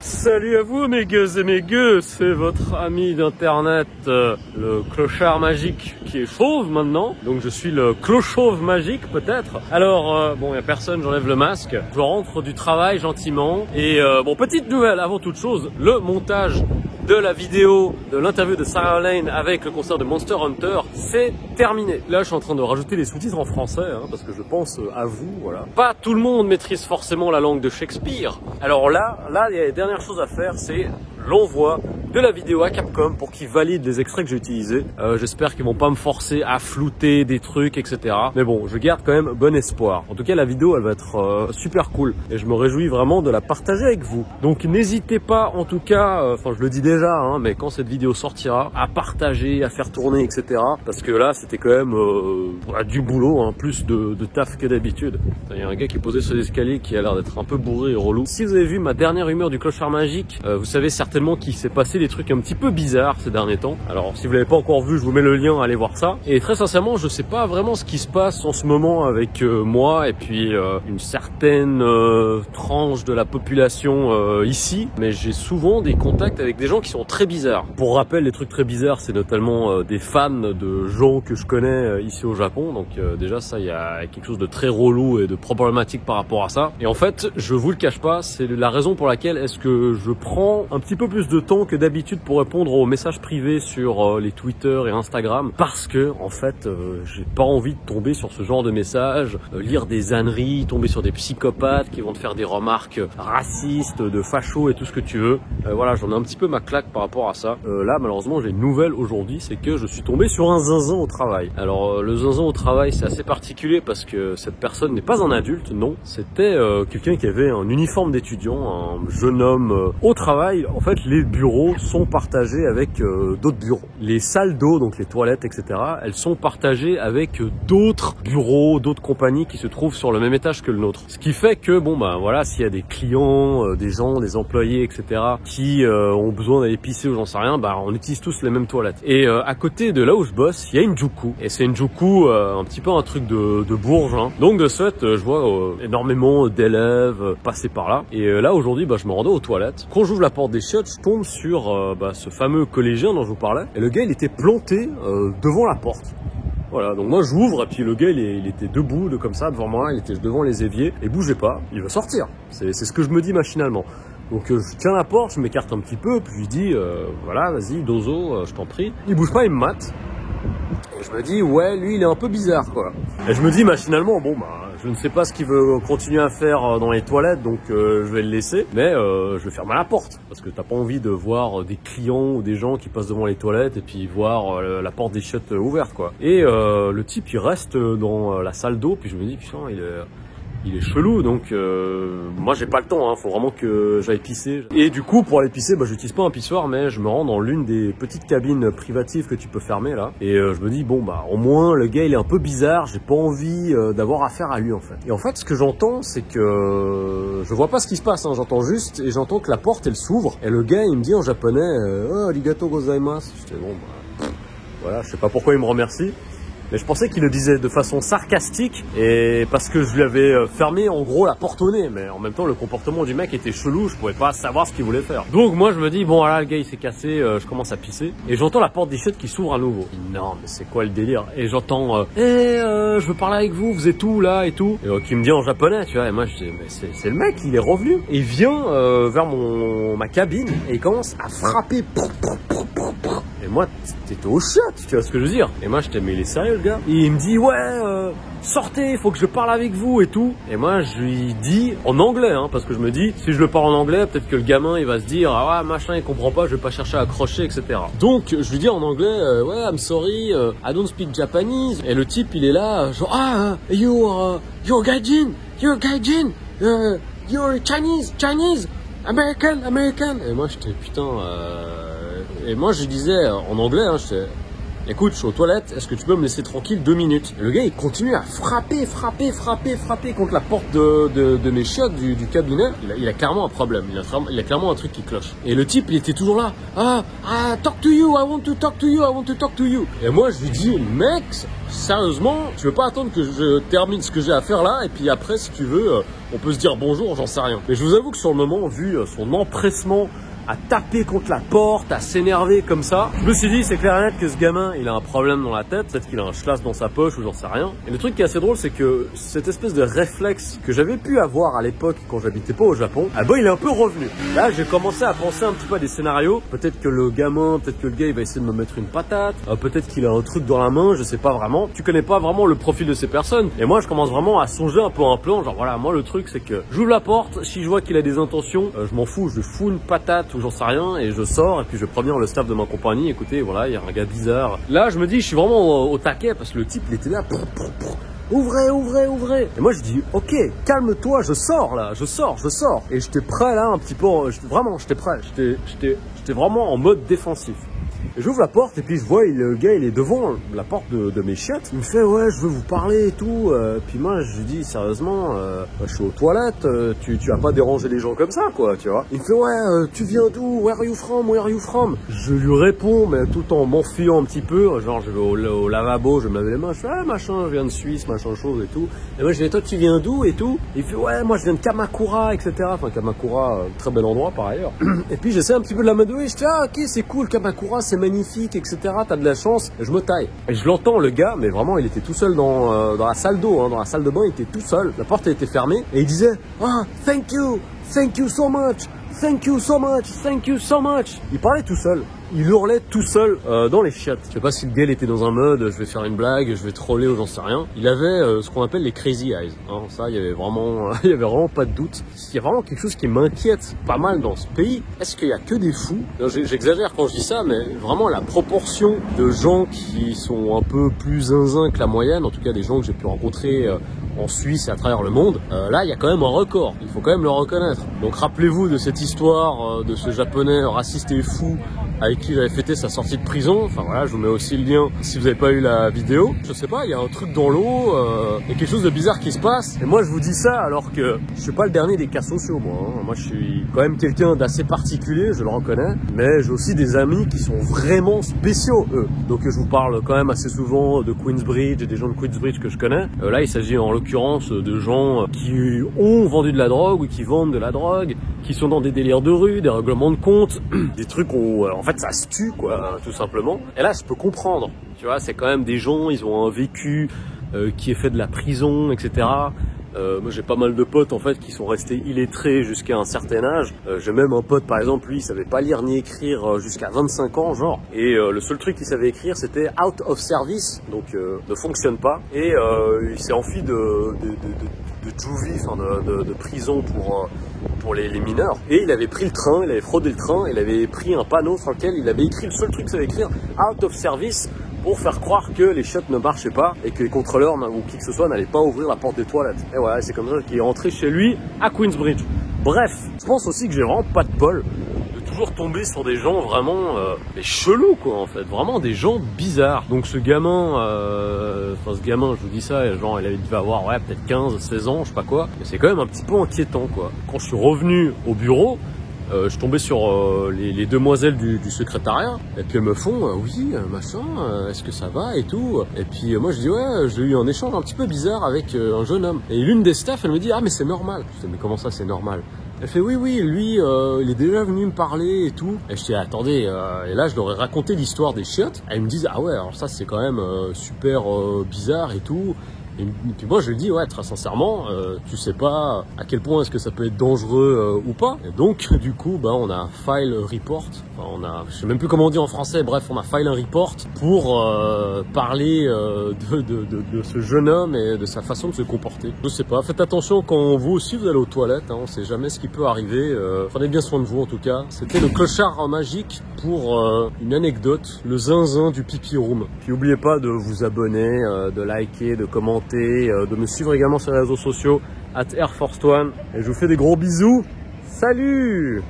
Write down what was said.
Salut à vous mes gueux et mes gueux, c'est votre ami d'internet, le clochard magique qui est chauve maintenant. Donc je suis le clochauve magique peut-être. Alors bon, il n'y a personne, j'enlève le masque. Je rentre du travail gentiment. Et bon, petite nouvelle avant toute chose, le montage de la vidéo de l'interview de Sarah Lane avec le concert de Monster Hunter, c'est terminé. Là, je suis en train de rajouter les sous-titres en français, hein, parce que je pense à vous, voilà. Pas tout le monde maîtrise forcément la langue de Shakespeare. Alors là, il y a les dernières choses à faire, c'est l'envoi de la vidéo à Capcom pour qu'ils valident les extraits que j'ai utilisés. J'espère qu'ils vont pas me forcer à flouter des trucs, etc. Mais bon, je garde quand même bon espoir. En tout cas, la vidéo, elle va être super cool. Et je me réjouis vraiment de la partager avec vous. Donc n'hésitez pas, en tout cas, enfin je le dis déjà, hein, mais quand cette vidéo sortira, à partager, à faire tourner, etc. Parce que là, c'était quand même du boulot, hein, plus de taf que d'habitude. Il y a un gars qui est posé sur l'escalier qui a l'air d'être un peu bourré et relou. Si vous avez vu ma dernière humeur du clochard magique, vous savez certainement qu'il s'est passé des trucs un petit peu bizarres ces derniers temps. Alors si vous l'avez pas encore vu, je vous mets le lien, allez voir ça. Et très sincèrement, je sais pas vraiment ce qui se passe en ce moment avec moi et puis une certaine tranche de la population ici. Mais j'ai souvent des contacts avec des gens qui sont très bizarres. Pour rappel, les trucs très bizarres, c'est notamment des fans de gens que je connais ici au Japon. Donc déjà ça, il y a quelque chose de très relou et de problématique par rapport à ça. Et en fait, je vous le cache pas, c'est la raison pour laquelle est-ce que je prends un petit peu plus de temps que d'habitude pour répondre aux messages privés sur les Twitter et Instagram, parce que en fait j'ai pas envie de tomber sur ce genre de messages, lire des âneries, tomber sur des psychopathes qui vont te faire des remarques racistes, de fachos et tout ce que tu veux. Voilà, j'en ai un petit peu ma claque par rapport à ça. Là malheureusement j'ai une nouvelle aujourd'hui, c'est que je suis tombé sur un zinzin au travail. Alors le zinzin au travail c'est assez particulier parce que cette personne n'est pas un adulte, non, c'était quelqu'un qui avait un uniforme d'étudiant, un jeune homme au travail. En fait les bureaux sont partagés avec d'autres bureaux. Les salles d'eau, donc les toilettes, etc., elles sont partagées avec d'autres bureaux, d'autres compagnies qui se trouvent sur le même étage que le nôtre. Ce qui fait que, bon, ben voilà, s'il y a des clients, des gens, des employés, etc., qui ont besoin d'aller pisser ou j'en sais rien, bah on utilise tous les mêmes toilettes. Et à côté de là où je bosse, il y a une Juku. Et c'est une Juku, un petit peu un truc de Bourges. Hein. Donc de ce fait, je vois énormément d'élèves passer par là. Et là aujourd'hui, bah, je me rendais aux toilettes. Quand j'ouvre la porte des chiottes, je tombe sur ce fameux collégien dont je vous parlais. Et le gars, il était planté devant la porte. Voilà, donc moi j'ouvre et puis le gars il était debout comme ça devant moi, il était devant les éviers et bougeait pas, il va sortir. C'est ce que je me dis machinalement. Donc je tiens la porte, je m'écarte un petit peu, puis je lui dis voilà, vas-y, dozo, je t'en prie. Il bouge pas, il me mate. Et je me dis ouais, lui il est un peu bizarre quoi. Et je me dis machinalement bon bah je ne sais pas ce qu'il veut continuer à faire dans les toilettes, donc je vais le laisser, mais je vais fermer la porte parce que t'as pas envie de voir des clients ou des gens qui passent devant les toilettes et puis voir la porte des chiottes ouverte quoi. Et le type il reste dans la salle d'eau, puis je me dis putain il est chelou, donc moi j'ai pas le temps, hein, faut vraiment que j'aille pisser. Et du coup pour aller pisser, bah, j'utilise pas un pissoir, mais je me rends dans l'une des petites cabines privatives que tu peux fermer là. Et je me dis bon bah au moins le gars il est un peu bizarre, j'ai pas envie d'avoir affaire à lui en fait. Et en fait ce que j'entends c'est que je vois pas ce qui se passe, hein, j'entends juste et j'entends que la porte elle s'ouvre et le gars il me dit en japonais oh arigato gozaimasu. J'étais bon bah voilà, je sais pas pourquoi il me remercie. Mais je pensais qu'il le disait de façon sarcastique et parce que je lui avais fermé en gros la porte au nez. Mais en même temps, le comportement du mec était chelou, je pouvais pas savoir ce qu'il voulait faire. Donc moi je me dis, bon voilà, le gars il s'est cassé, je commence à pisser. Et j'entends la porte des chiottes qui s'ouvre à nouveau. Non mais c'est quoi le délire? Et j'entends, je veux parler avec vous, vous êtes où là et tout. Et qui me dit en japonais, tu vois. Et moi je dis, mais c'est le mec, il est revenu. Et il vient vers ma cabine et il commence à frapper. Et moi, t'étais au shot, tu vois ce que je veux dire? Et moi, j'étais, mais il est sérieux, le gars? Et il me dit, ouais, sortez, faut que je parle avec vous et tout. Et moi, je lui dis, en anglais, hein, parce que je me dis, si je le parle en anglais, peut-être que le gamin, il va se dire, ah ouais, machin, il comprend pas, je vais pas chercher à accrocher, etc. Donc, je lui dis en anglais, ouais, I'm sorry, I don't speak Japanese. Et le type, il est là, genre, you're gaijin, you're Chinese, American. Et moi, j'étais, putain, et moi je disais en anglais, hein, écoute, je suis aux toilettes, est-ce que tu peux me laisser tranquille 2 minutes? Et le gars, il continue à frapper contre la porte de mes chiottes du cabinet. Il a clairement un problème, il a clairement un truc qui cloche. Et le type, il était toujours là. Talk to you, I want to talk to you, I want to talk to you. Et moi, je lui dis, mec, sérieusement, tu veux pas attendre que je termine ce que j'ai à faire là, et puis après, si tu veux, on peut se dire bonjour, j'en sais rien. Mais je vous avoue que sur le moment, vu son empressement à taper contre la porte, à s'énerver comme ça, je me suis dit, c'est clair et net que ce gamin, il a un problème dans la tête, peut-être qu'il a un schlass dans sa poche ou j'en sais rien. Et le truc qui est assez drôle, c'est que cette espèce de réflexe que j'avais pu avoir à l'époque quand j'habitais pas au Japon, il est un peu revenu. Là, j'ai commencé à penser un petit peu à des scénarios. Peut-être que le gamin, peut-être que le gars, il va essayer de me mettre une patate, peut-être qu'il a un truc dans la main, je sais pas vraiment. Tu connais pas vraiment le profil de ces personnes. Et moi, je commence vraiment à songer un peu un plan, genre voilà, moi le truc, c'est que j'ouvre la porte, si je vois qu'il a des intentions, je m'en fous, je lui fous une patate ou j'en sais rien et je sors et puis je préviens le staff de ma compagnie, écoutez, voilà, il y a un gars bizarre. Là, je me dis, je suis vraiment au taquet parce que le type, il était là, ouvrez. Et moi, je dis, ok, calme-toi, je sors là, je sors. Et j'étais prêt là, un petit peu, j'étais prêt, j'étais vraiment en mode défensif. Et j'ouvre la porte et puis je vois le gars, il est devant la porte de mes chiottes. Il me fait ouais, je veux vous parler et tout. Puis moi je lui dis sérieusement, je suis aux toilettes, tu vas pas déranger les gens comme ça quoi, tu vois. Il me fait ouais, tu viens d'où? Where are you from? Je lui réponds mais tout le temps en m'enfuyant un petit peu, genre je vais au lavabo, je me lave les mains, je fais ah machin, je viens de Suisse, machin chose et tout. Et moi je dis toi tu viens d'où et tout. Et il fait ouais, moi je viens de Kamakura, etc. Enfin Kamakura, très bel endroit par ailleurs. Et puis j'essaie un petit peu de l'amadouer, je dis ah ok c'est cool Kamakura, c'est magnifique, etc. T'as de la chance. Et je me taille. Et je l'entends, le gars, mais vraiment, il était tout seul dans la salle d'eau, hein, dans la salle de bain, il était tout seul. La porte était fermée. Et il disait, thank you so much. Il parlait tout seul. Il hurlait tout seul dans les chiottes. Je sais pas si le gars était dans un mode, je vais faire une blague, je vais troller ou j'en sais rien. Il avait ce qu'on appelle les crazy eyes. Hein, ça, il y avait vraiment pas de doute. Il y a vraiment quelque chose qui m'inquiète pas mal dans ce pays. Est-ce qu'il y a que des fous? J'exagère quand je dis ça, mais vraiment la proportion de gens qui sont un peu plus zinzin que la moyenne, en tout cas des gens que j'ai pu rencontrer en Suisse et à travers le monde, là il y a quand même un record, il faut quand même le reconnaître. Donc rappelez-vous de cette histoire de ce japonais raciste et fou avec qui j'avais fêté sa sortie de prison. Enfin voilà, je vous mets aussi le lien si vous n'avez pas eu la vidéo. Je sais pas, il y a un truc dans l'eau, il y a quelque chose de bizarre qui se passe. Et moi je vous dis ça alors que je suis pas le dernier des cas sociaux moi. Hein. Moi je suis quand même quelqu'un d'assez particulier, je le reconnais. Mais j'ai aussi des amis qui sont vraiment spéciaux eux. Donc je vous parle quand même assez souvent de Queensbridge et des gens de Queensbridge que je connais. Là il s'agit en l'occurrence de gens qui ont vendu de la drogue ou qui vendent de la drogue, qui sont dans des délires de rue, des règlements de compte, des trucs où en fait ça se tue quoi, tout simplement. Et là je peux comprendre, tu vois, c'est quand même des gens, ils ont un vécu qui est fait de la prison, etc. Moi j'ai pas mal de potes en fait qui sont restés illettrés jusqu'à un certain âge. J'ai même un pote par exemple, lui il savait pas lire ni écrire jusqu'à 25 ans genre. Et le seul truc qu'il savait écrire c'était out of service, donc ne fonctionne pas. Et il s'est enfui de juvie, enfin de prison pour les mineurs. Et il avait pris le train, il avait fraudé le train, il avait pris un panneau sur lequel il avait écrit le seul truc qu'il savait écrire, out of service, pour faire croire que les chiottes ne marchaient pas et que les contrôleurs ou qui que ce soit n'allaient pas ouvrir la porte des toilettes. Et voilà, c'est comme ça qu'il est rentré chez lui à Queensbridge. Bref, je pense aussi que j'ai vraiment pas de bol de toujours tomber sur des gens vraiment chelous quoi en fait, vraiment des gens bizarres. Donc ce gamin, je vous dis ça, genre il devait avoir ouais, peut-être 15, 16 ans, je sais pas quoi, mais c'est quand même un petit peu inquiétant quoi. Quand je suis revenu au bureau, je suis tombé sur les demoiselles du secrétariat et puis elles me font oui machin, est-ce que ça va et tout. Et puis moi je dis ouais, j'ai eu un échange un petit peu bizarre avec un jeune homme. Et l'une des staffs elle me dit ah mais c'est normal. Je dis mais comment ça c'est normal? Elle fait oui lui il est déjà venu me parler et tout. Et je dis attendez, et là je leur ai raconté l'histoire des chiottes. Elles me disent ah ouais alors ça c'est quand même super bizarre et tout. Et puis moi je lui dis ouais très sincèrement tu sais pas à quel point est-ce que ça peut être dangereux ou pas. Et donc du coup on a file report, enfin, je sais même plus comment on dit en français, bref on a file un report pour parler de ce jeune homme et de sa façon de se comporter. Je sais pas, faites attention quand vous aussi vous allez aux toilettes, hein, on sait jamais ce qui peut arriver, prenez bien soin de vous en tout cas. C'était le clochard magique pour une anecdote, le zinzin du pipi room. Puis n'oubliez pas de vous abonner, de liker, de commenter, de me suivre également sur les réseaux sociaux @AirForce1 et je vous fais des gros bisous. Salut!